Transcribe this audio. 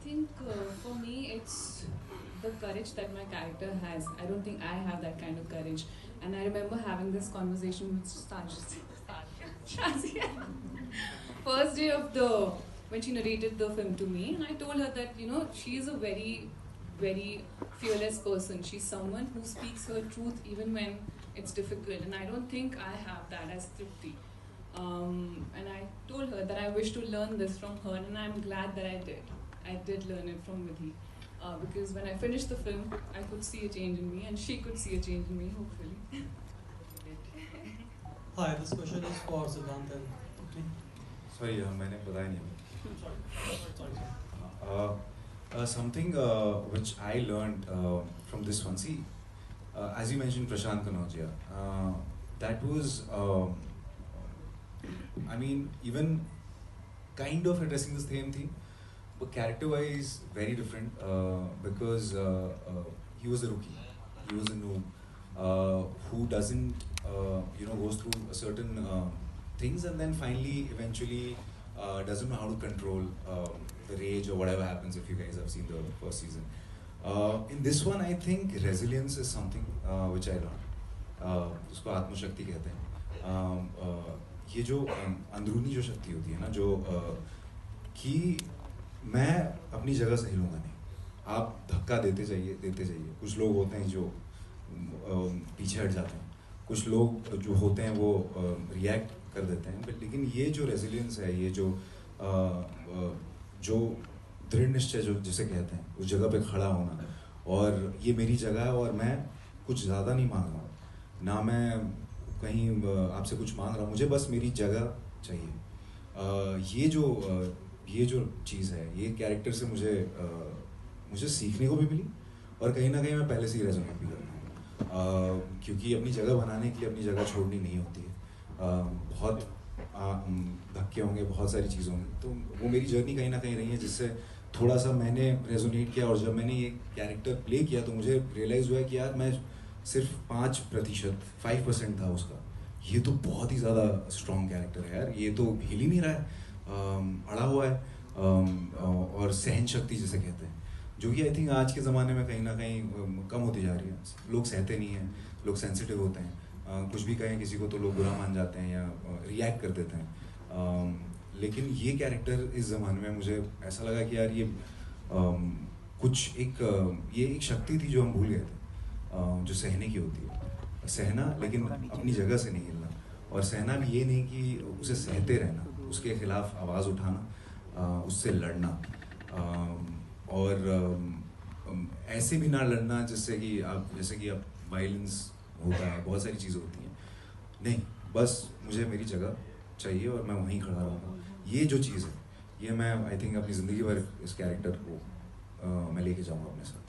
think for me, it's the courage that my character has. I don't think I have that kind of courage. And I remember having this conversation with Shazia. First day of when she narrated the film to me, and I told her that, she's a very, very fearless person. She's someone who speaks her truth even when it's difficult. And I don't think I have that as Tripti. And I told her that I wish to learn this from her, and I'm glad that I did. I did learn it from Vidhi. Because when I finished the film, I could see a change in me, and she could see a change in me, hopefully. Hi, this question is for Siddhant and Tripti. Sorry, मैंने बताया नहीं. Something which I learned from this one. See, as you mentioned, Prashant Kanodia, that was, I mean, even kind of addressing the same thing, but character-wise, very different because he was a rookie, he was a noob who doesn't, goes through a certain things and then finally, eventually, doesn't know how to control the rage or whatever happens if you guys have seen the first season. In this one, I think resilience is something which I learned. उसको आत्मशक्ति कहते हैं. ये जो अंदरूनी जो शक्ति होती है ना, जो कि मैं अपनी जगह से हिलूंगा नहीं, आप धक्का देते जाइए. कुछ लोग होते हैं जो पीछे हट जाते हैं, कुछ लोग जो होते हैं वो रिएक्ट कर देते हैं, बट लेकिन ये जो रेजिलियंस है, ये जो दृढ़ निश्चय जो जिसे कहते हैं, उस जगह पे खड़ा होना, और ये मेरी जगह है और मैं कुछ ज़्यादा नहीं मांग रहा हूँ, ना मैं कहीं आपसे कुछ मांग रहा हूँ, मुझे बस मेरी जगह चाहिए. ये जो चीज़ है, ये कैरेक्टर से मुझे सीखने को भी मिली और कहीं ना कहीं मैं पहले से ही रेजोनेट भी करता हूँ, क्योंकि अपनी जगह बनाने के लिए अपनी जगह छोड़नी नहीं होती है. बहुत धक्के होंगे, बहुत सारी चीज़ होंगी, तो वो मेरी जर्नी कहीं ना कहीं रही है जिससे थोड़ा सा मैंने रेजोनेट किया. और जब मैंने ये कैरेक्टर प्ले किया तो मुझे रियलाइज़ हुआ कि यार मैं सिर्फ 5% था उसका. ये तो बहुत ही ज़्यादा स्ट्रॉन्ग कैरेक्टर है यार, ये तो हिल ही नहीं रहा है, अड़ा हुआ है, और सहन शक्ति जिसे कहते हैं, जो कि आई थिंक आज के ज़माने में कहीं ना कहीं कम होती जा रही है. लोग सहते नहीं हैं, लोग सेंसिटिव होते हैं, कुछ भी कहें किसी को तो लोग बुरा मान जाते हैं या रिएक्ट कर देते हैं. लेकिन ये कैरेक्टर इस ज़माने में मुझे ऐसा लगा कि यार ये ये एक शक्ति थी जो हम भूल गए थे, जो सहने की होती है. सहना, लेकिन अपनी जगह से नहीं हिलना, और सहना भी ये नहीं कि उसे सहते रहना, उसके खिलाफ आवाज़ उठाना, उससे लड़ना, और ऐसे भी ना लड़ना जैसे कि आप वायलेंस होता है, बहुत सारी चीज़ें होती हैं. नहीं, बस मुझे मेरी जगह चाहिए और मैं वहीं खड़ा रहूँगा. ये जो चीज़ है, ये मैं आई थिंक अपनी ज़िंदगी भर इस कैरेक्टर को मैं लेके जाऊँगा अपने साथ.